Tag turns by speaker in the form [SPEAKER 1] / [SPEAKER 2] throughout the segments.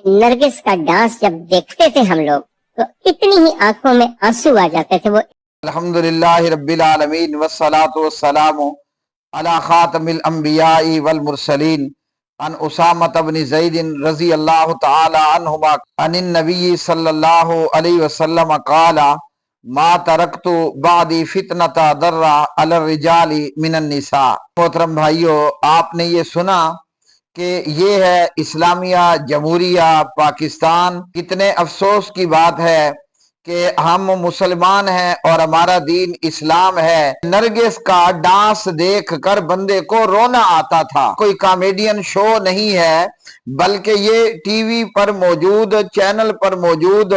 [SPEAKER 1] नरगिस का डांस जब देखते थे हम लोग तो इतनी ही आंखों में आंसू आ जाते थे। वो
[SPEAKER 2] अल्हम्दुलिल्लाहि रब्बिल आलमीन वस्सलातु वस्सलामु अला खातमिल अंबियाई वल मुरसलीन अन उसामा इब्न ज़ैद रज़ी अल्लाह तआला अन्हुमा अनिन नबी सल्लल्लाहु अलैहि वसल्लम क़ाला मा तरक्तु बादी फितनता दर्रा अल रिजाली मिनन निसा। मोहतरम भाइयों, आपने ये सुना कि ये है इस्लामिया जमहूरिया पाकिस्तान। कितने अफसोस की बात है कि हम मुसलमान हैं और हमारा दीन इस्लाम है। नरगिस का डांस देख कर बंदे को रोना आता था। कोई कॉमेडियन शो नहीं है, बल्कि ये टीवी पर मौजूद, चैनल पर मौजूद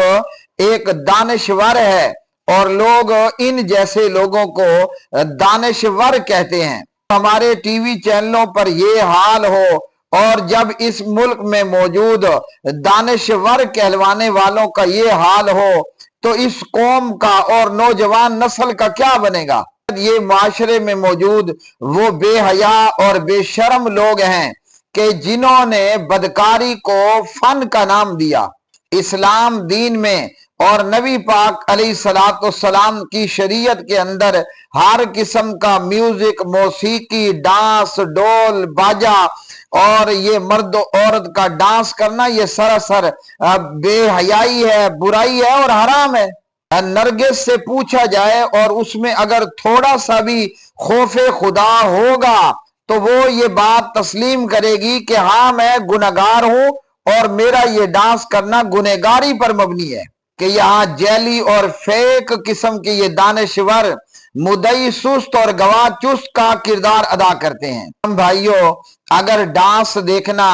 [SPEAKER 2] एक दानिशवर है और लोग इन जैसे लोगों को दानिशवर कहते हैं। हमारे टीवी चैनलों पर ये हाल हो और जब इस मुल्क में मौजूद दानिशवर कहलवाने वालों का ये हाल हो तो इस कौम का और नौजवान नस्ल का क्या बनेगा। ये माशरे में मौजूद वो बेहया और बेशर्म लोग हैं कि जिन्होंने बदकारी को फन का नाम दिया। इस्लाम दीन में और नबी पाक अलैहिस्सलाम की शरीयत के अंदर हर किस्म का म्यूजिक, मौसीकी, डांस, डोल, बाजा और ये मर्द औरत का डांस करना ये सरासर बेहयाई है, बुराई है और हराम है। नरगिस से पूछा जाए और उसमें अगर थोड़ा सा भी खौफे खुदा होगा तो वो ये बात तस्लीम करेगी कि हाँ, मैं गुनहगार हूं और मेरा ये डांस करना गुनहगारी पर मबनी है। कि यहाँ जैली और फेक किस्म के ये दानिशवर मुदई सुस्त और गवाह चुस्त का किरदार अदा करते हैं। हम भाइयों, अगर डांस देखना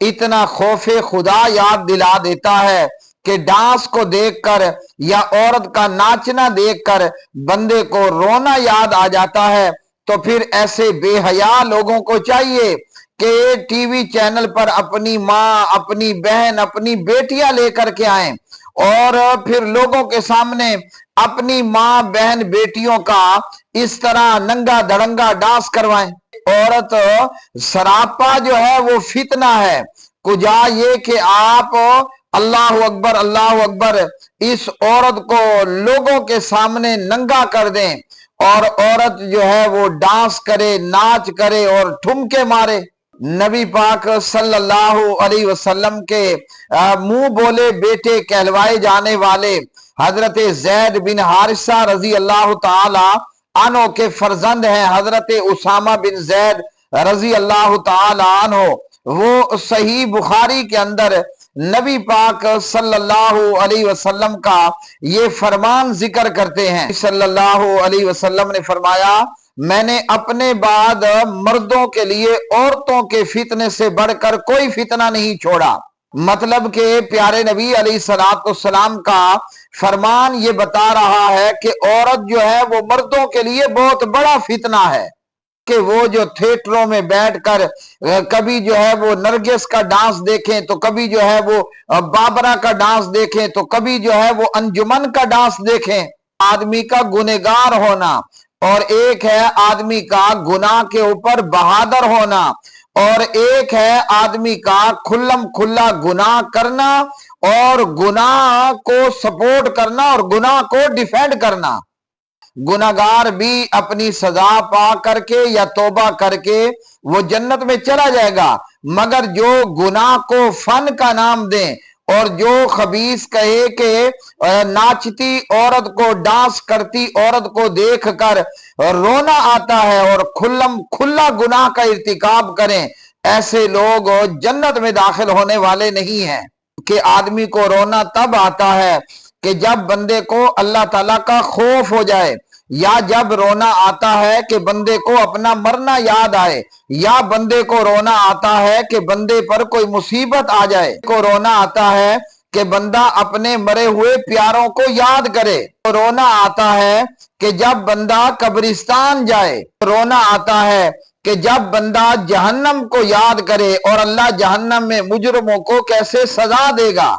[SPEAKER 2] इतना खौफे खुदा याद दिला देता है कि डांस को देखकर या औरत का नाचना देखकर बंदे को रोना याद आ जाता है, तो फिर ऐसे बेहया लोगों को चाहिए कि टीवी चैनल पर अपनी माँ, अपनी बहन, अपनी बेटियां लेकर के आएं और फिर लोगों के सामने अपनी माँ, बहन, बेटियों का इस तरह नंगा धड़ंगा डांस करवाएं। औरत सरापा जो है वो फितना है। कुजा ये कि आप अल्लाह अकबर इस औरत को लोगों के सामने नंगा कर दें और औरत जो है वो डांस करे, नाच करे और ठुमके मारे। नबी पाक सल्लल्लाहु अलैहि वसल्लम के मुंह बोले बेटे कहलवाए जाने वाले हजरत ज़ैद बिन हारिसा रजी अल्लाह ताला अन्हो के फर्जंद हैं हजरत उसामा बिन ज़ैद रजी अल्लाह ताला अन्हो। वो सही बुखारी के अंदर नबी पाक सल्लल्लाहु अलैहि वसल्लम का ये फरमान जिक्र करते हैं। सल्लल्लाहु अलैहि वसल्लम ने फरमाया, मैंने अपने बाद मर्दों के लिए औरतों के फितने से बढ़कर कोई फितना नहीं छोड़ा। मतलब के प्यारे नबी अलैहिस्सलाम का फरमान ये बता रहा है कि औरत जो है वो मर्दों के लिए बहुत बड़ा फितना है कि वो जो थिएटरों में बैठकर कभी जो है वो नरगिस का डांस देखें, तो कभी जो है वो बाबरा का डांस देखें, तो कभी जो है वो अंजुमन का डांस देखें। आदमी का गुनहगार होना और एक है आदमी का गुनाह के ऊपर बहादुर होना और एक है आदमी का खुल्लम खुल्ला गुनाह करना और गुनाह को सपोर्ट करना और गुनाह को डिफेंड करना। गुनाहगार भी अपनी सजा पा करके या तौबा करके वो जन्नत में चला जाएगा, मगर जो गुनाह को फन का नाम दें और जो खबीस कहे कि नाचती औरत को, डांस करती औरत को देखकर रोना आता है और खुल्लम खुल्ला गुनाह का इर्तिकाब करें, ऐसे लोग जन्नत में दाखिल होने वाले नहीं हैं। कि आदमी को रोना तब आता है कि जब बंदे को अल्लाह ताला का खौफ हो जाए, या जब रोना आता है कि बंदे को अपना मरना याद आए, या बंदे को रोना आता है कि बंदे पर कोई मुसीबत आ जाए। को रोना आता है कि बंदा अपने मरे हुए प्यारों को याद करे। रोना आता है कि जब बंदा कब्रिस्तान जाए। रोना आता है कि जब बंदा जहन्नम को याद करे और अल्लाह जहन्नम में मुजरमों को कैसे सजा देगा।